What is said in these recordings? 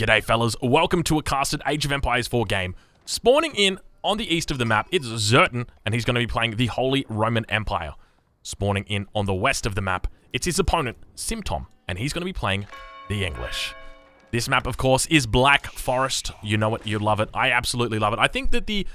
G'day fellas, welcome to a casted Age of Empires 4 game. Spawning in on the east of the map, it's Zertan, and he's going to be playing the Holy Roman Empire. Spawning in on the west of the map, it's his opponent, Simtom, and he's going to be playing the English. This map, of course, is Black Forest. You know it, you love it. I absolutely love it. I think that the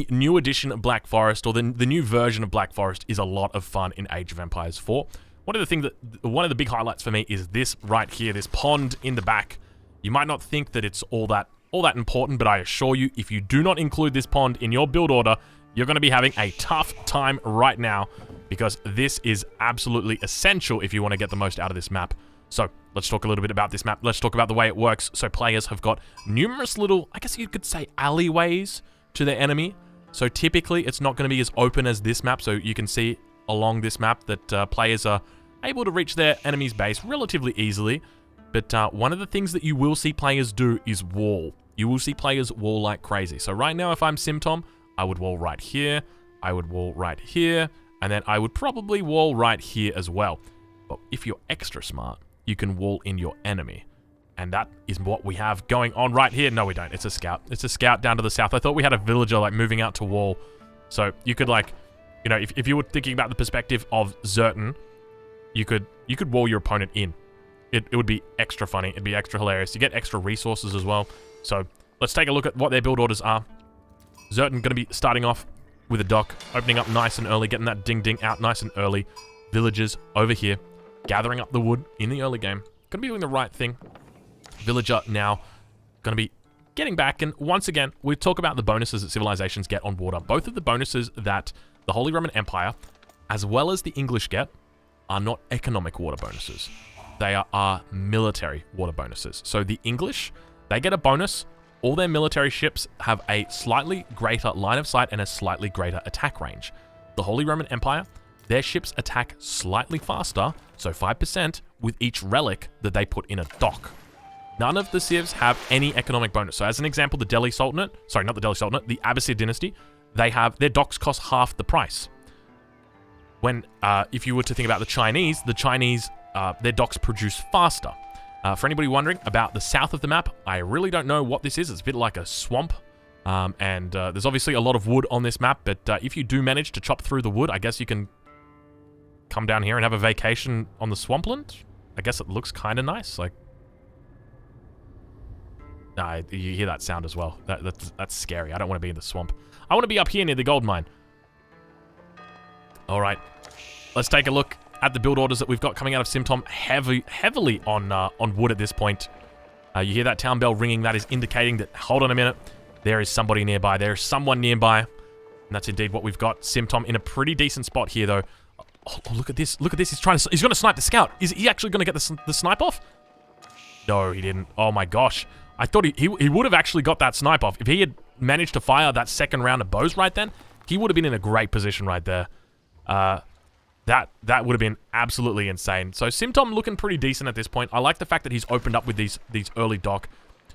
new edition of Black Forest, or the new version of Black Forest, is a lot of fun in Age of Empires 4. One of the big highlights for me is this right here, this pond in the back. You might not think that it's all that important, but I assure you, if you do not include this pond in your build order, you're going to be having a tough time right now, because this is absolutely essential if you want to get the most out of this map. So let's talk a little bit about this map. Let's talk about the way it works. So players have got numerous little, I guess you could say, alleyways to their enemy. So typically it's not going to be as open as this map. So you can see along this map that players are able to reach their enemy's base relatively easily. But one of the things that you will see players do is wall. You will see players wall like crazy. So right now, if I'm Simtom, I would wall right here. I would wall right here. And then I would probably wall right here as well. But if you're extra smart, you can wall in your enemy. And that is what we have going on right here. No, we don't. It's a scout. It's a scout down to the south. I thought we had a villager like moving out to wall. So you could like, you know, if you were thinking about the perspective of Zertan, you could wall your opponent in. It would be extra funny. It'd be extra hilarious. You get extra resources as well. So let's take a look at what their build orders are. Zertan going to be starting off with a dock, opening up nice and early, getting that ding-ding out nice and early. Villagers over here, gathering up the wood in the early game. Going to be doing the right thing. Villager now going to be getting back. And once again, we talk about the bonuses that civilizations get on water. Both of the bonuses that the Holy Roman Empire, as well as the English get, are not economic water bonuses. They are military water bonuses. So the English, they get a bonus. All their military ships have a slightly greater line of sight and a slightly greater attack range. The Holy Roman Empire, their ships attack slightly faster, so 5%, with each relic that they put in a dock. None of the civs have any economic bonus. So as an example, the Delhi Sultanate, sorry, not the Delhi Sultanate, the Abbasid dynasty, they have, their docks cost half the price. When, if you were to think about the Chinese, their docks produce faster. For anybody wondering about the south of the map, I really don't know what this is. It's a bit like a swamp. And there's obviously a lot of wood on this map, but if you do manage to chop through the wood, I guess you can come down here and have a vacation on the swampland. I guess it looks kind of nice. Like, nah, you hear that sound as well. That's scary. I don't want to be in the swamp. I want to be up here near the gold mine. All right, let's take a look at the build orders that we've got coming out of Simtom, heavily on wood at this point. You hear that town bell ringing. That is indicating that, hold on a minute, there is somebody nearby. There is someone nearby. And that's indeed what we've got. Simtom in a pretty decent spot here, though. Oh, look at this. Look at this. He's going to snipe the scout. Is he actually going to get the snipe off? No, he didn't. Oh, my gosh. I thought he would have actually got that snipe off. If he had managed to fire that second round of bows right then, he would have been in a great position right there. That would have been absolutely insane. So Simtom looking pretty decent at this point. I like the fact that he's opened up with these early dock.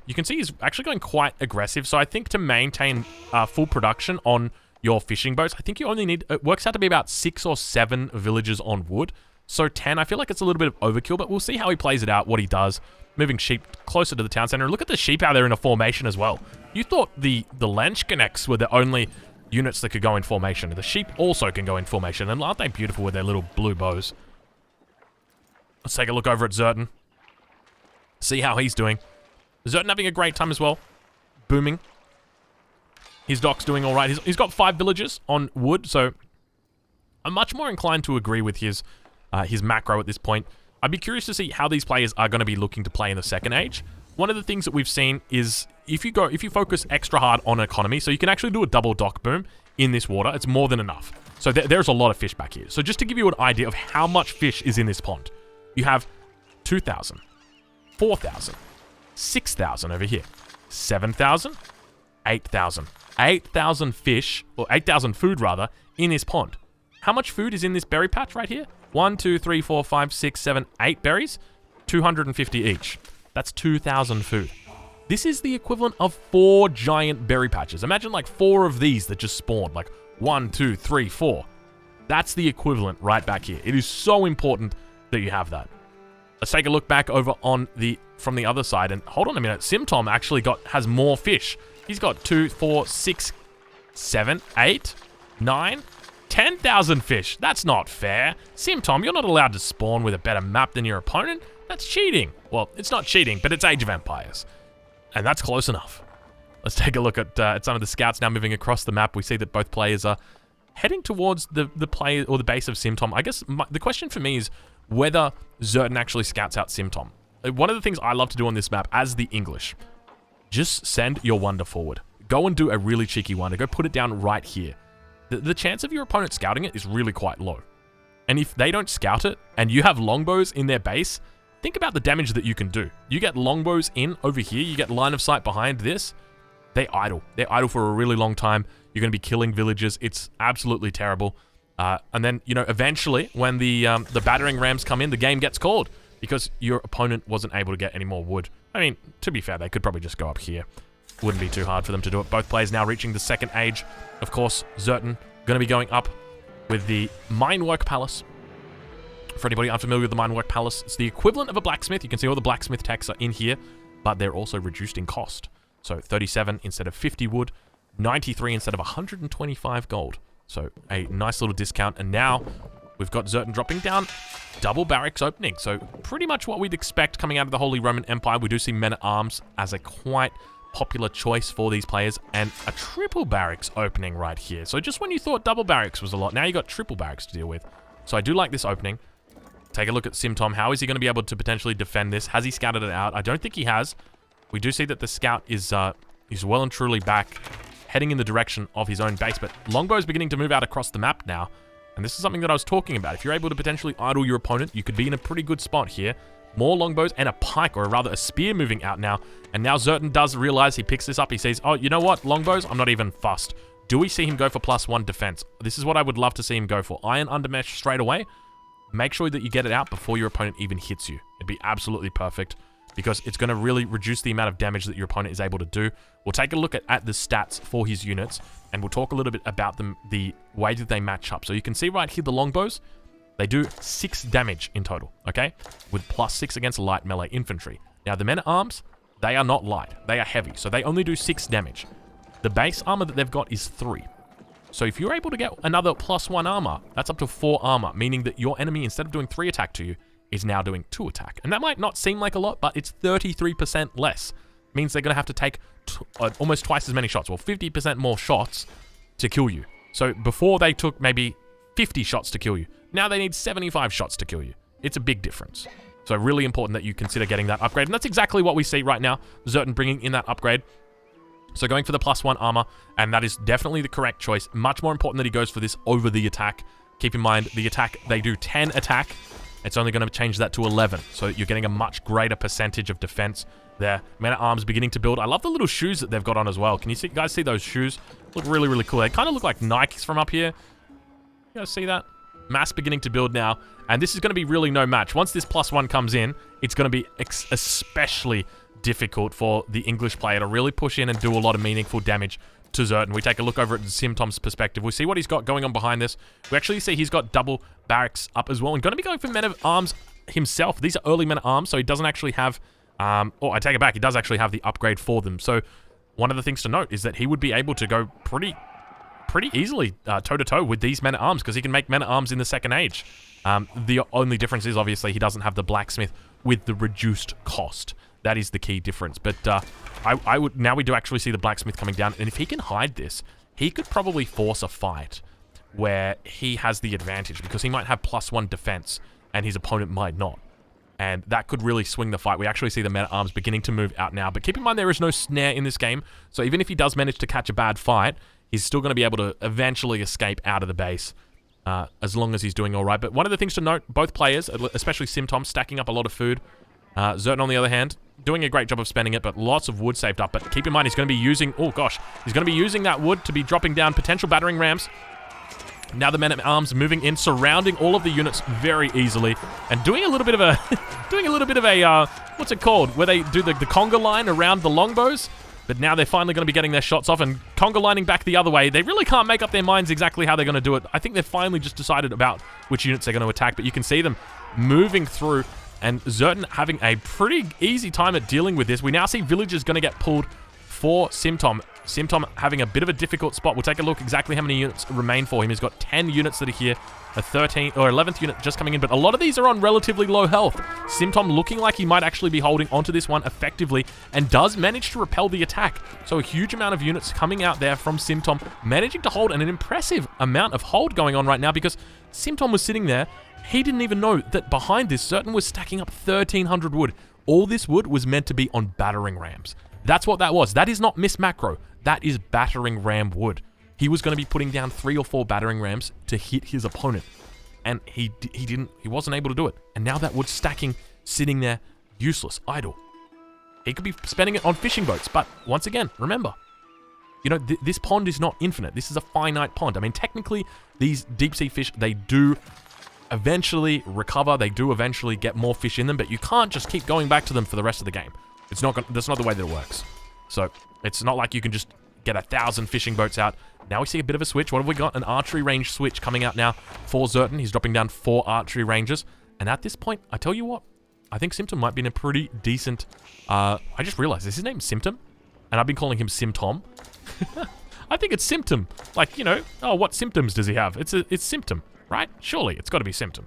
You can see he's actually going quite aggressive. So I think to maintain full production on your fishing boats, I think you only need, it works out to be about 6 or 7 villages on wood. So 10, I feel like it's a little bit of overkill, but we'll see how he plays it out, what he does. Moving sheep closer to the town center. And look at the sheep out there in a formation as well. You thought the Lanchknechts were the only units that could go in formation. The sheep also can go in formation, and aren't they beautiful with their little blue bows? Let's take a look over at Zertan. See how he's doing. Zertan having a great time as well. Booming. His dock's doing all right. He's got 5 villages on wood, so I'm much more inclined to agree with his macro at this point. I'd be curious to see how these players are going to be looking to play in the second age. One of the things that we've seen is if you focus extra hard on economy, so you can actually do a double dock boom in this water, it's more than enough. So there's a lot of fish back here. So just to give you an idea of how much fish is in this pond, you have 2,000, 4,000, 6,000 over here, 7,000, 8,000, 8,000 fish, or 8,000 food rather, in this pond. How much food is in this berry patch right here? 1, 2, 3, 4, 5, 6, 7, 8 berries, 250 each. That's 2,000 food. This is the equivalent of 4 giant berry patches. Imagine like 4 of these that just spawned. Like 1, 2, 3, 4. That's the equivalent right back here. It is so important that you have that. Let's take a look back over on the from the other side. And hold on a minute, Simtom actually has more fish. He's got 2, 4, 6, 7, 8, 9, 10,000 fish. That's not fair. Simtom, you're not allowed to spawn with a better map than your opponent. That's cheating. Well, it's not cheating, but it's Age of Empires. And that's close enough. Let's take a look at some of the scouts now moving across the map. We see that both players are heading towards the play or the base of Simtom. I guess the question for me is whether Zertan actually scouts out Simtom. One of the things I love to do on this map as the English, just send your wonder forward. Go and do a really cheeky wonder. Go put it down right here. The chance of your opponent scouting it is really quite low. And if they don't scout it and you have longbows in their base, think about the damage that you can do. You get longbows in over here. You get line of sight behind this. They idle. They're idle for a really long time. You're going to be killing villagers. It's absolutely terrible. And then, you know, eventually when the battering rams come in, the game gets called because your opponent wasn't able to get any more wood. I mean, to be fair, they could probably just go up here. Wouldn't be too hard for them to do it. Both players now reaching the second age. Of course, Zertan going to be going up with the Minework Palace. For anybody unfamiliar with the Minework Palace, it's the equivalent of a blacksmith. You can see all the blacksmith techs are in here, but they're also reduced in cost. So 37 instead of 50 wood, 93 instead of 125 gold. So a nice little discount. And now we've got Zertan dropping down, double barracks opening. So pretty much what we'd expect coming out of the Holy Roman Empire. We do see men-at-arms as a quite popular choice for these players, and a triple barracks opening right here. So just when you thought double barracks was a lot, now you got triple barracks to deal with. So I do like this opening. Take a look at Simtom. How is he going to be able to potentially defend this? Has he scouted it out? I don't think he has. We do see that the scout is well and truly back, heading in the direction of his own base, but Longbow is beginning to move out across the map now. And this is something that I was talking about. If you're able to potentially idle your opponent, you could be in a pretty good spot here. More longbows and a pike, or rather a spear moving out now. And now Zertan does realize, he picks this up. He says, oh, you know what? Longbows, I'm not even fussed. Do we see him go for +1 defense? This is what I would love to see him go for. Iron Undermesh straight away. Make sure that you get it out before your opponent even hits you. It'd be absolutely perfect, because it's going to really reduce the amount of damage that your opponent is able to do. We'll take a look at the stats for his units, and we'll talk a little bit about them, the way that they match up. So you can see right here, the longbows, they do 6 damage in total, okay? With +6 against light melee infantry. Now, the men-at-arms, they are not light. They are heavy, so they only do 6 damage. The base armor that they've got is 3. So if you're able to get another +1 armor, that's up to 4 armor, meaning that your enemy, instead of doing 3 attack to you, is now doing 2 attack. And that might not seem like a lot, but it's 33% less. Means they're going to have to take almost twice as many shots, or 50% more shots to kill you. So before they took maybe 50 shots to kill you, now they need 75 shots to kill you. It's a big difference. So really important that you consider getting that upgrade. And that's exactly what we see right now. Zertan bringing in that upgrade. So going for the +1 armor, and that is definitely the correct choice. Much more important that he goes for this over the attack. Keep in mind, the attack, they do 10 attack. It's only going to change that to 11. So you're getting a much greater percentage of defense there. Men-at-arms beginning to build. I love the little shoes that they've got on as well. Can you guys see those shoes? Look really, really cool. They kind of look like Nikes from up here. You guys see that? Mass beginning to build now. And this is going to be really no match. Once this +1 comes in, it's going to be especially difficult for the English player to really push in and do a lot of meaningful damage to Zertan. We take a look over at Simtom's perspective. We see what he's got going on behind this. We actually see he's got double barracks up as well, and going to be going for men-at-arms himself. These are early men-at-arms, so he doesn't actually have... oh, I take it back. He does actually have the upgrade for them. So one of the things to note is that he would be able to go pretty easily toe-to-toe with these men-at-arms, because he can make men-at-arms in the second age. The only difference is, obviously, he doesn't have the blacksmith with the reduced cost. That is the key difference. But I would... Now we do actually see the blacksmith coming down, and if he can hide this, he could probably force a fight where he has the advantage, because he might have +1 defense, and his opponent might not. And that could really swing the fight. We actually see the men-at-arms beginning to move out now. But keep in mind, there is no snare in this game. So even if he does manage to catch a bad fight, he's still going to be able to eventually escape out of the base, as long as he's doing all right. But one of the things to note, both players, especially Simtom, stacking up a lot of food. Zertan, on the other hand, doing a great job of spending it, but lots of wood saved up. But keep in mind, he's going to be using... Oh, gosh. He's going to be using that wood to be dropping down potential battering rams. Now the men-at-arms moving in, surrounding all of the units very easily, and doing a little bit of a... what's it called? Where they do the conga line around the longbows. But now they're finally going to be getting their shots off, and conga lining back the other way. They really can't make up their minds exactly how they're going to do it. I think they've finally just decided about which units they're going to attack, but you can see them moving through and Zerton having a pretty easy time at dealing with this. We now see villagers going to get pulled for Simtom. Simtom having a bit of a difficult spot. We'll take a look exactly how many units remain for him. He's got 10 units that are here, a 13th or 11th unit just coming in, but a lot of these are on relatively low health. Simtom looking like he might actually be holding onto this one effectively and does manage to repel the attack. So a huge amount of units coming out there from Simtom, managing to hold, and an impressive amount of hold going on right now because Simtom was sitting there. He didn't even know that behind this, Zerton was stacking up 1,300 wood. All this wood was meant to be on battering rams. That's what that was. That is not miss macro. That is battering ram wood. He was going to be putting down 3 or 4 battering rams to hit his opponent. And he wasn't able to do it. And now that wood's stacking, sitting there, useless, idle. He could be spending it on fishing boats. But once again, remember, you know, this pond is not infinite. This is a finite pond. I mean, technically, these deep sea fish, they do eventually recover. They do eventually get more fish in them, but you can't just keep going back to them for the rest of the game. That's not the way that it works. So it's not like you can just get 1,000 fishing boats out. Now we see a bit of a switch. What have we got? An archery range switch coming out now for Zerton. He's dropping down 4 archery ranges. And at this point, I tell you what, I think Simtom might be in a pretty decent... I just realized, is his name Simtom? And I've been calling him Simtom. I think it's Simtom. Like, you know, oh, what symptoms does he have? It's Simtom, right? Surely, it's got to be Simtom.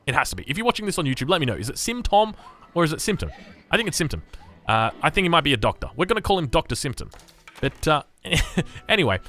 It has to be. If you're watching this on YouTube, let me know. Is it Simtom or is it Simtom? I think it's Simtom. I think he might be a doctor. We're going to call him Dr. Simtom. But anyway,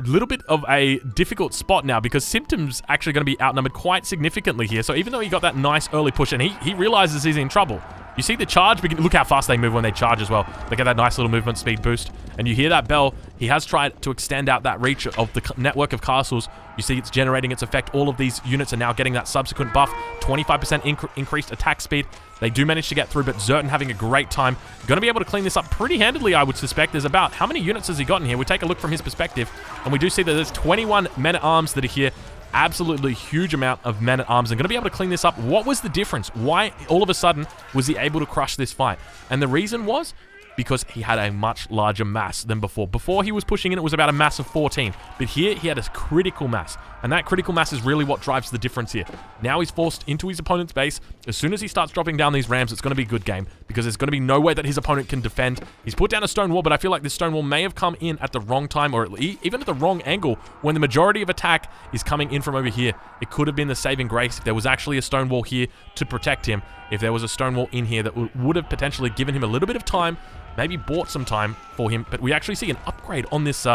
a little bit of a difficult spot now because Simtom's actually going to be outnumbered quite significantly here. So even though he got that nice early push and he realizes he's in trouble. You see the charge, look how fast they move when they charge as well. They get that nice little movement speed boost. And you hear that bell. He has tried to extend out that reach of the network of castles. You see it's generating its effect. All of these units are now getting that subsequent buff. 25% increased attack speed. They do manage to get through, but Zerton having a great time. Going to be able to clean this up pretty handily, I would suspect. There's about, how many units has he got in here? We take a look from his perspective, and we do see that there's 21 men-at-arms that are here. Absolutely huge amount of men-at-arms and going to be able to clean this up. What was the difference? Why all of a sudden was he able to crush this fight? And the reason was because he had a much larger mass than before. Before he was pushing in, it was about a mass of 14. But here, he had a critical mass. And that critical mass is really what drives the difference here. Now he's forced into his opponent's base. As soon as he starts dropping down these rams, it's going to be a good game. Because there's going to be no way that his opponent can defend. He's put down a stone wall, but I feel like this stone wall may have come in at the wrong time. Or even at the wrong angle. When the majority of attack is coming in from over here. It could have been the saving grace if there was actually a stone wall here to protect him. If there was a stone wall in here that would have potentially given him a little bit of time. Maybe bought some time for him, but we actually see an upgrade on this,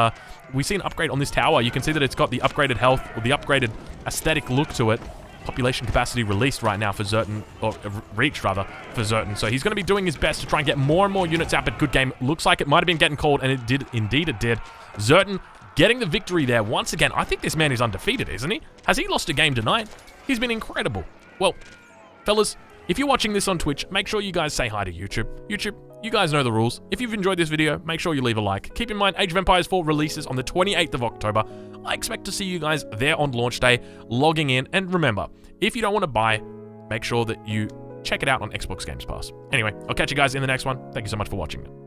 we see an upgrade on this tower. You can see that it's got the upgraded health, or the upgraded aesthetic look to it. Population capacity released right now for Zerton, or reached rather, for Zerton. So he's going to be doing his best to try and get more and more units out, but good game. Looks like it might have been getting called, and it did, indeed it did. Zerton getting the victory there once again. I think this man is undefeated, isn't he? Has he lost a game tonight? He's been incredible. Well, fellas, if you're watching this on Twitch, make sure you guys say hi to YouTube. YouTube, you guys know the rules. If you've enjoyed this video, make sure you leave a like. Keep in mind, Age of Empires 4 releases on the 28th of October. I expect to see you guys there on launch day, logging in. And remember, if you don't want to buy, make sure that you check it out on Xbox Games Pass. Anyway, I'll catch you guys in the next one. Thank you so much for watching.